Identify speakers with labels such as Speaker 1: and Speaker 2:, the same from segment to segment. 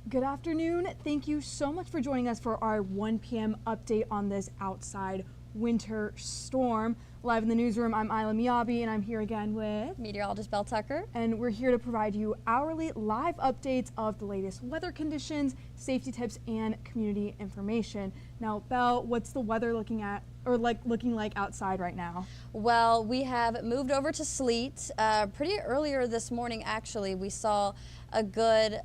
Speaker 1: Good afternoon. Thank you so much for joining us for our 1 p.m. update on this outside winter storm. Live in the newsroom, I'm Isla Miyabi, and I'm here again with
Speaker 2: meteorologist Belle Tucker.
Speaker 1: And we're here to provide you hourly live updates of the latest weather conditions, safety tips, and community information. Now, Belle, what's the weather looking like outside right now?
Speaker 2: Well, we have moved over to sleet. Pretty earlier this morning, actually, we saw a good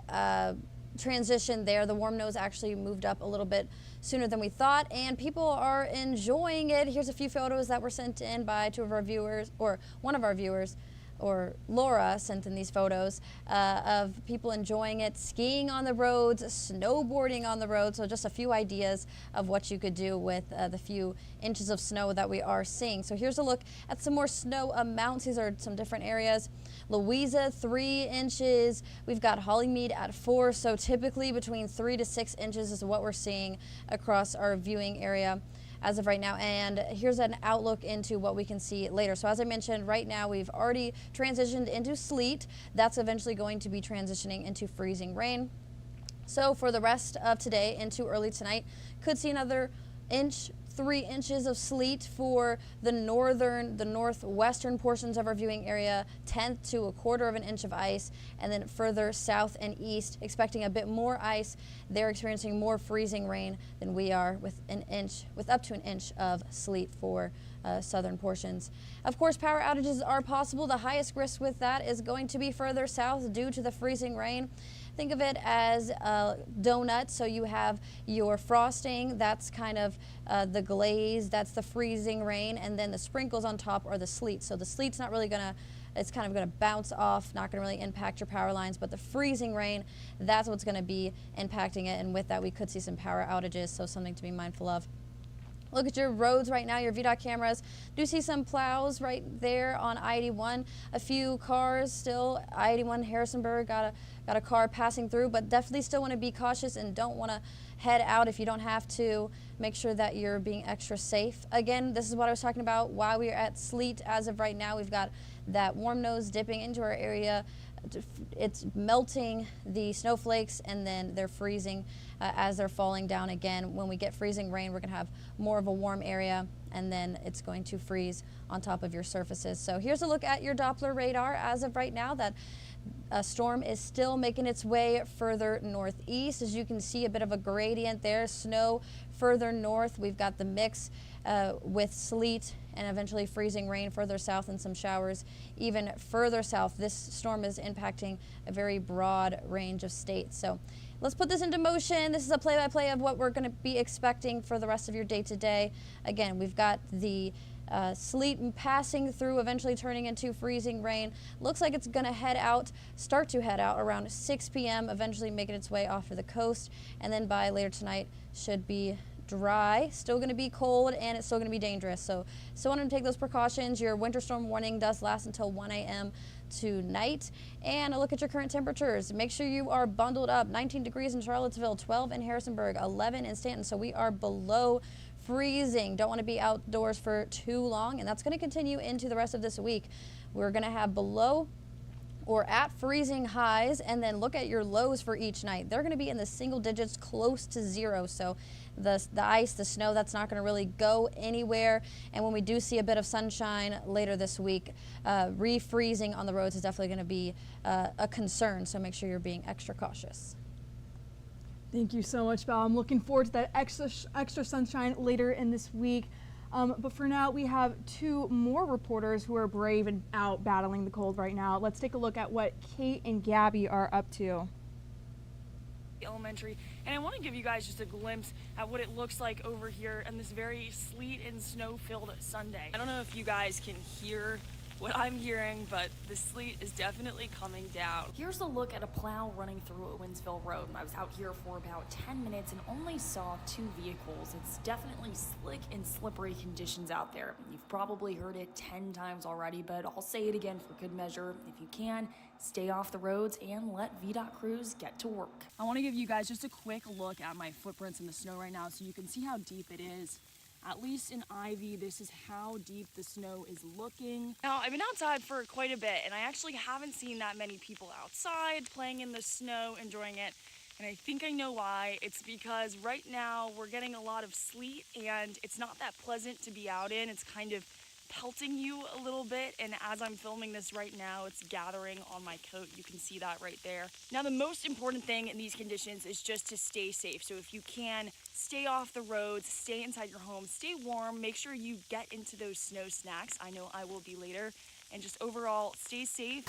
Speaker 2: transition there. The warm nose actually moved up a little bit sooner than we thought, and people are enjoying it. Here's a few photos that were sent in by two of our viewers, or one of our viewers, or Laura sent in these photos of people enjoying it, skiing on the roads, snowboarding on the roads. So just a few ideas of what you could do with the few inches of snow that we are seeing. So here's a look at some more snow amounts. These are some different areas. Louisa, 3 inches. We've got Hollymead at 4. So typically between 3 to 6 inches is what we're seeing across our viewing area as of right now. And here's an outlook into what we can see later. So as I mentioned, right now we've already transitioned into sleet. That's eventually going to be transitioning into freezing rain. So for the rest of today into early tonight, could see another 3 inches of sleet for the northwestern portions of our viewing area, 1/10 to 1/4 of an inch of ice, and then further south and east, expecting a bit more ice. They're experiencing more freezing rain than we are, with up to an inch of sleet for southern portions. Of course, power outages are possible. The highest risk with that is going to be further south due to the freezing rain. Think of it as a donut. So you have your frosting, that's kind of the glaze, that's the freezing rain, and then the sprinkles on top are the sleet. So the sleet's not really gonna, it's kind of gonna bounce off, not gonna really impact your power lines, but the freezing rain, that's what's gonna be impacting it. And with that, we could see some power outages, so something to be mindful of. Look at your roads right now, your VDOT cameras. Do see some plows right there on I-81. A few cars still. I-81 Harrisonburg got a car passing through, but definitely still want to be cautious and don't want to head out if you don't have to. Make sure that you're being extra safe. Again, this is what I was talking about while we are at sleet. As of right now, we've got that warm nose dipping into our area. It's melting the snowflakes, and then they're freezing as they're falling down again. When we get freezing rain, we're going to have more of a warm area, and then it's going to freeze on top of your surfaces. So here's a look at your Doppler radar. As of right now, that storm is still making its way further northeast. As you can see, a bit of a gradient there. Snow further north. We've got the mix with sleet and eventually freezing rain further south, and some showers even further south. This storm is impacting a very broad range of states. So let's put this into motion. This is a play-by-play of what we're going to be expecting for the rest of your day today. Again, we've got the sleet passing through, eventually turning into freezing rain. Looks like it's going to start to head out around 6 p.m., eventually making its way off to the coast, and then by later tonight should be dry. Still going to be cold, and it's still going to be dangerous. So still want to take those precautions. Your winter storm warning does last until 1 a.m. tonight. And a look at your current temperatures. Make sure you are bundled up. 19 degrees in Charlottesville, 12 in Harrisonburg, 11 in Stanton. So we are below freezing. Don't want to be outdoors for too long, and that's going to continue into the rest of this week. We're going to have below or at freezing highs, and then look at your lows for each night. They're going to be in the single digits, close to 0. So the ice, the snow, that's not going to really go anywhere. And when we do see a bit of sunshine later this week, refreezing on the roads is definitely going to be a concern. So make sure you're being extra cautious.
Speaker 1: Thank you so much, Belle. I'm looking forward to that extra sunshine later in this week. But for now, we have 2 more reporters who are brave and out battling the cold right now. Let's take a look at what Kate and Gabby are up to.
Speaker 3: Elementary, and I want to give you guys just a glimpse at what it looks like over here on this very sleet and snow filled Sunday. I don't know if you guys can hear what I'm hearing, but the sleet is definitely coming down. Here's a look at a plow running through a Winsville road. I was out here for about 10 minutes and only saw 2 vehicles. It's definitely slick and slippery conditions out there. You've probably heard it 10 times already, but I'll say it again for good measure. If you can, stay off the roads and let VDOT crews get to work. I want to give you guys just a quick look at my footprints in the snow right now so you can see how deep it is. At least in Ivy, this is how deep the snow is looking. Now, I've been outside for quite a bit, and I actually haven't seen that many people outside playing in the snow, enjoying it. And I think I know why. It's because right now we're getting a lot of sleet and it's not that pleasant to be out in. It's kind of pelting you a little bit, and as I'm filming this right now, it's gathering on my coat. You can see that right there. Now, the most important thing in these conditions is just to stay safe. So if you can, stay off the roads, stay inside your home, stay warm, make sure you get into those snow snacks. I know I will be later. And just overall, stay safe.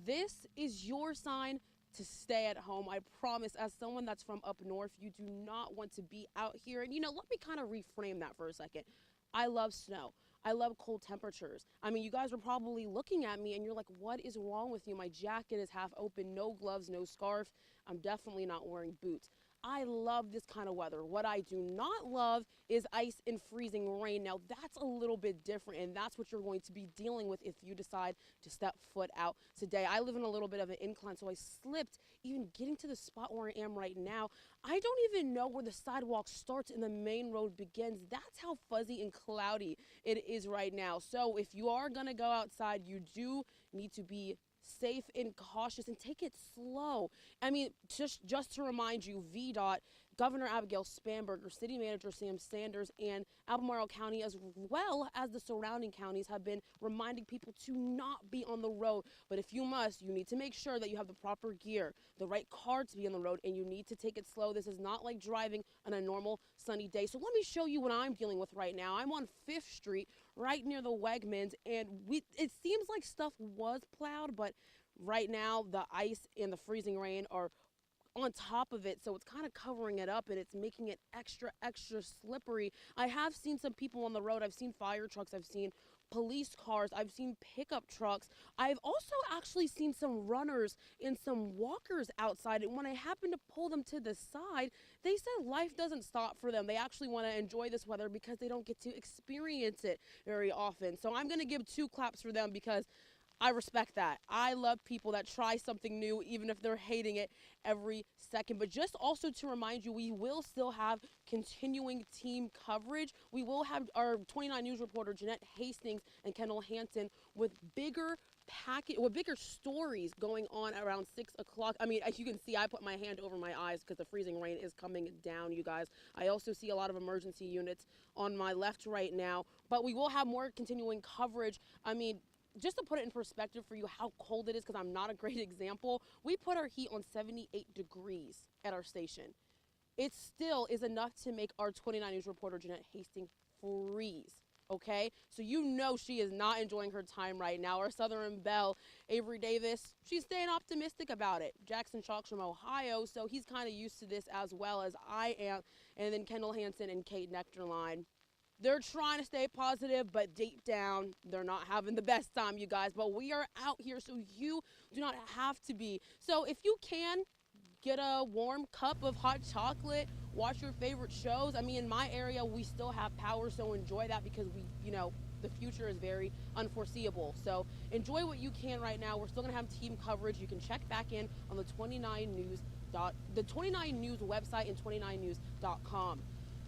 Speaker 4: This is your sign to stay at home. I promise, as someone that's from up north, you do not want to be out here. And let me kind of reframe that for a second. I love snow. I love cold temperatures. I mean, you guys are probably looking at me and you're like, what is wrong with you? My jacket is half open, no gloves, no scarf. I'm definitely not wearing boots. I love this kind of weather. What I do not love is ice and freezing rain. Now, that's a little bit different, and that's what you're going to be dealing with if you decide to step foot out today. I live in a little bit of an incline, so I slipped even getting to the spot where I am right now. I don't even know where the sidewalk starts and the main road begins. That's how fuzzy and cloudy it is right now. So if you are going to go outside, you do need to be safe and cautious and take it slow. I mean, just to remind you, VDOT, Governor Abigail Spanberger, City Manager Sam Sanders, and Albemarle County, as well as the surrounding counties, have been reminding people to not be on the road. But if you must, you need to make sure that you have the proper gear, the right car to be on the road, and you need to take it slow. This is not like driving on a normal sunny day. So let me show you what I'm dealing with right now. I'm on 5th Street, right near the Wegmans, and it seems like stuff was plowed, but right now the ice and the freezing rain are on top of it, so it's kind of covering it up and it's making it extra slippery. I have seen some people on the road. I've seen fire trucks, I've seen police cars, I've seen pickup trucks. I've also actually seen some runners and some walkers outside, and when I happened to pull them to the side, they said life doesn't stop for them. They actually want to enjoy this weather because they don't get to experience it very often. So I'm going to give 2 claps for them because I respect that. I love people that try something new, even if they're hating it every second. But just also to remind you, we will still have continuing team coverage. We will have our 29 News reporter, Jeanette Hastings and Kendall Hansen, with bigger stories going on around 6 o'clock. I mean, as you can see, I put my hand over my eyes because the freezing rain is coming down, you guys. I also see a lot of emergency units on my left right now, but we will have more continuing coverage. I mean, just to put it in perspective for you how cold it is, because I'm not a great example, we put our heat on 78 degrees at our station. It still is enough to make our 29 News reporter, Jeanette Hastings, freeze. Okay, so she is not enjoying her time right now. Our Southern Belle, Avery Davis, she's staying optimistic about it. Jackson Chalk's from Ohio, so he's kind of used to this as well as I am. And then Kendall Hansen and Kate Nectarline, they're trying to stay positive, but deep down, they're not having the best time, you guys. But we are out here, so you do not have to be. So if you can, get a warm cup of hot chocolate, watch your favorite shows. I mean, in my area, we still have power, so enjoy that because the future is very unforeseeable. So enjoy what you can right now. We're still gonna have team coverage. You can check back in on the 29 News website and 29news.com.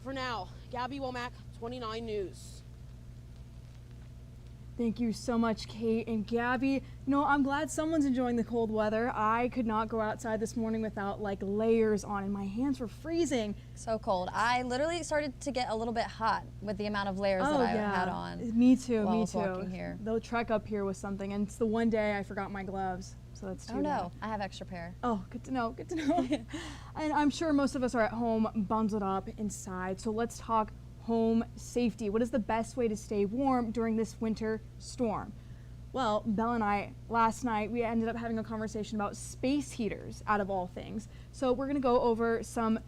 Speaker 4: For now, Gabby Womack, 29 News.
Speaker 1: Thank you so much, Kate and Gabby. I'm glad someone's enjoying the cold weather. I could not go outside this morning without layers on, and my hands were freezing.
Speaker 2: So cold. I literally started to get a little bit hot with the amount of layers that I had on.
Speaker 1: Me too,
Speaker 2: while I
Speaker 1: me
Speaker 2: was
Speaker 1: too.
Speaker 2: walking here.
Speaker 1: The trek up here was something, and it's the one day I forgot my gloves. So that's too
Speaker 2: Oh no,
Speaker 1: bad.
Speaker 2: I have extra pair.
Speaker 1: Oh, good to know, good to know. And I'm sure most of us are at home bundled up inside. So let's talk home safety. What is the best way to stay warm during this winter storm? Well, Belle and I, last night, we ended up having a conversation about space heaters, out of all things. So we're gonna go over some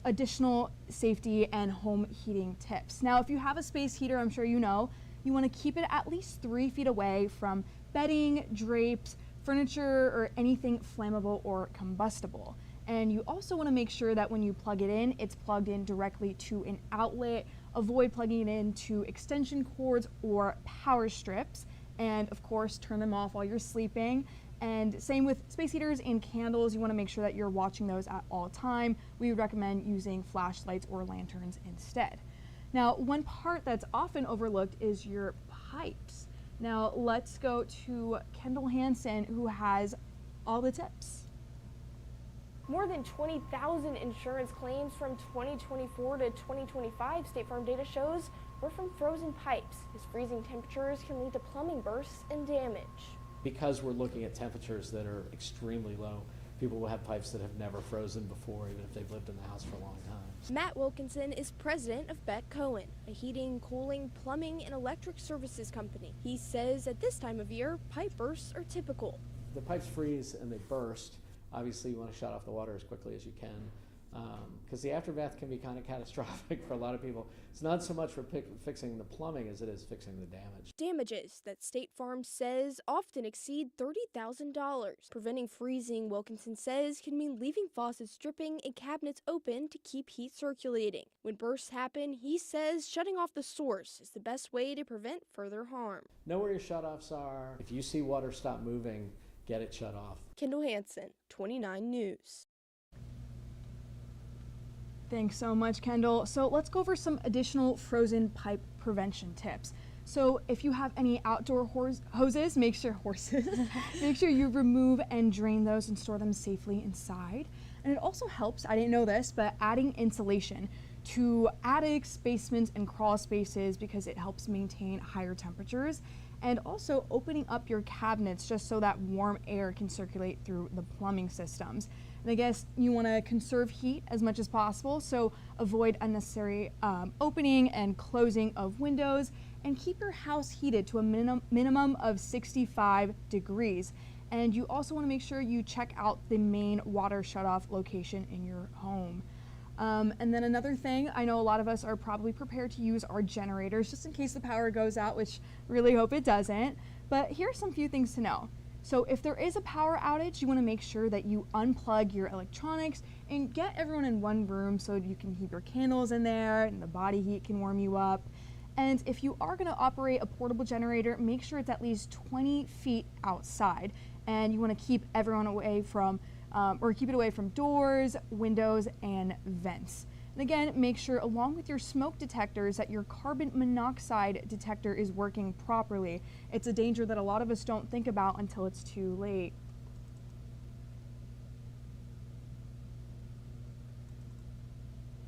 Speaker 1: additional safety and home heating tips. Now, if you have a space heater, I'm sure you wanna keep it at least 3 feet away from bedding, drapes, furniture, or anything flammable or combustible. And you also want to make sure that when you plug it in, it's plugged in directly to an outlet. Avoid plugging it into extension cords or power strips. And of course, turn them off while you're sleeping. And same with space heaters and candles. You want to make sure that you're watching those at all time. We would recommend using flashlights or lanterns instead. Now, one part that's often overlooked is your pipes. Now let's go to Kendall Hansen, who has all the tips.
Speaker 5: More than 20,000 insurance claims from 2024 to 2025, State Farm data shows, were from frozen pipes, as freezing temperatures can lead to plumbing bursts and damage.
Speaker 6: Because we're looking at temperatures that are extremely low, people will have pipes that have never frozen before, even if they've lived in the house for a long time.
Speaker 5: Matt Wilkinson is president of Beck Cohen, a heating, cooling, plumbing, and electric services company. He says at this time of year, pipe bursts are typical.
Speaker 6: The pipes freeze and they burst. Obviously, you want to shut off the water as quickly as you can, because the aftermath can be kind of catastrophic for a lot of people. It's not so much for fixing the plumbing as it is fixing the damage.
Speaker 5: Damages that State Farm says often exceed $30,000. Preventing freezing, Wilkinson says, can mean leaving faucets dripping and cabinets open to keep heat circulating. When bursts happen, he says shutting off the source is the best way to prevent further harm.
Speaker 6: Know where your shutoffs are. If you see water stop moving, get it shut off.
Speaker 5: Kendall Hansen, 29 News.
Speaker 1: Thanks so much, Kendall. So let's go over some additional frozen pipe prevention tips. So if you have any outdoor hoses, make sure you remove and drain those and store them safely inside. And it also helps, I didn't know this, but adding insulation to attics, basements, and crawl spaces because it helps maintain higher temperatures. And also opening up your cabinets just so that warm air can circulate through the plumbing systems. And I guess you want to conserve heat as much as possible, so avoid unnecessary opening and closing of windows, and keep your house heated to a minimum of 65 degrees. And you also want to make sure you check out the main water shutoff location in your home. And then another thing, I know a lot of us are probably prepared to use our generators just in case the power goes out, which really hope it doesn't. But here's some few things to know. So if there is a power outage, you want to make sure that you unplug your electronics and get everyone in one room so you can keep your candles in there and the body heat can warm you up. And if you are going to operate a portable generator, make sure it's at least 20 feet outside. And you want to keep everyone away from keep it away from doors, windows, and vents. And again, make sure along with your smoke detectors that your carbon monoxide detector is working properly. It's a danger that a lot of us don't think about until it's too late.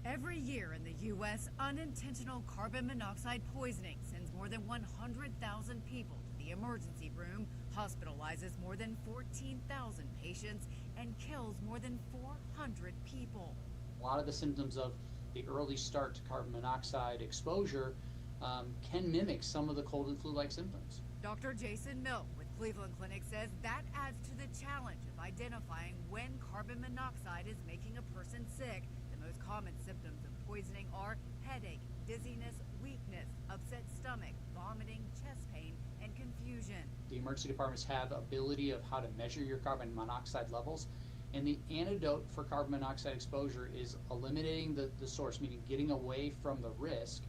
Speaker 7: Every year in the U.S., unintentional carbon monoxide poisoning sends more than 100,000 people to the emergency room, hospitalizes more than 14,000 patients, and kills more than 400 people.
Speaker 8: A lot of the symptoms of the early start to carbon monoxide exposure can mimic some of the cold and flu-like symptoms.
Speaker 7: Dr. Jason Milk with Cleveland Clinic says that adds to the challenge of identifying when carbon monoxide is making a person sick. The most common symptoms of poisoning are headache, dizziness, weakness, upset stomach, vomiting, chest pain, and confusion.
Speaker 8: The emergency departments have ability of how to measure your carbon monoxide levels, and the antidote for carbon monoxide exposure is eliminating the source, meaning getting away from the risk,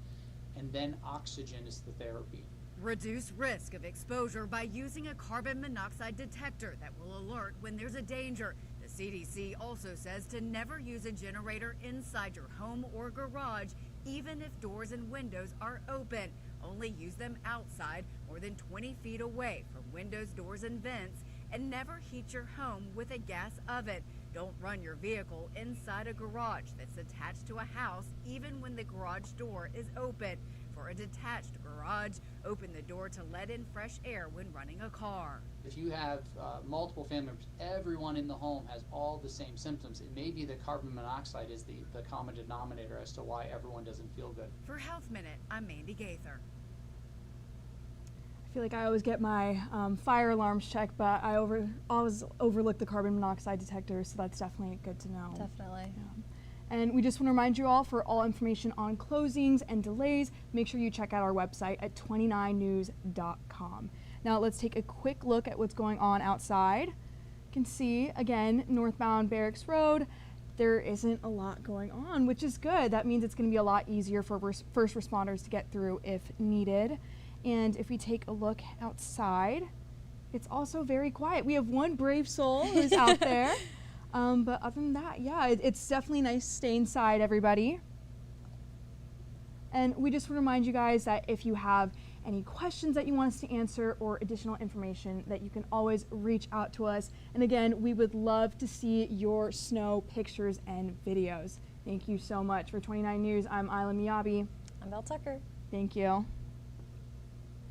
Speaker 8: and then oxygen is the therapy.
Speaker 7: Reduce risk of exposure by using a carbon monoxide detector that will alert when there's a danger. The CDC also says to never use a generator inside your home or garage, even if doors and windows are open. Only use them outside, more than 20 feet away from windows, doors, and vents, and never heat your home with a gas oven. Don't run your vehicle inside a garage that's attached to a house, even when the garage door is open. For a detached garage, open the door to let in fresh air when running a car.
Speaker 8: If you have multiple family members, everyone in the home has all the same symptoms. It may be that carbon monoxide is the common denominator as to why everyone doesn't feel good.
Speaker 7: For Health Minute, I'm Mandy Gaither.
Speaker 1: I feel like I always get my fire alarms checked, but I always overlook the carbon monoxide detector, so that's definitely good to know.
Speaker 2: Definitely.
Speaker 1: Yeah. And we just want to remind you all, for all information on closings and delays, make sure you check out our website at 29news.com. Now let's take a quick look at what's going on outside. You can see, again, northbound Barracks Road, there isn't a lot going on, which is good. That means it's going to be a lot easier for first responders to get through if needed. And if we take a look outside, it's also very quiet. We have one brave soul who's out there. But other than that, yeah, it's definitely nice to stay inside, everybody. And we just want to remind you guys that if you have any questions that you want us to answer, or additional information, that you can always reach out to us. And again, we would love to see your snow pictures and videos. Thank you so much. For 29 News, I'm Isla Miyabi.
Speaker 2: I'm Belle Tucker.
Speaker 1: Thank you.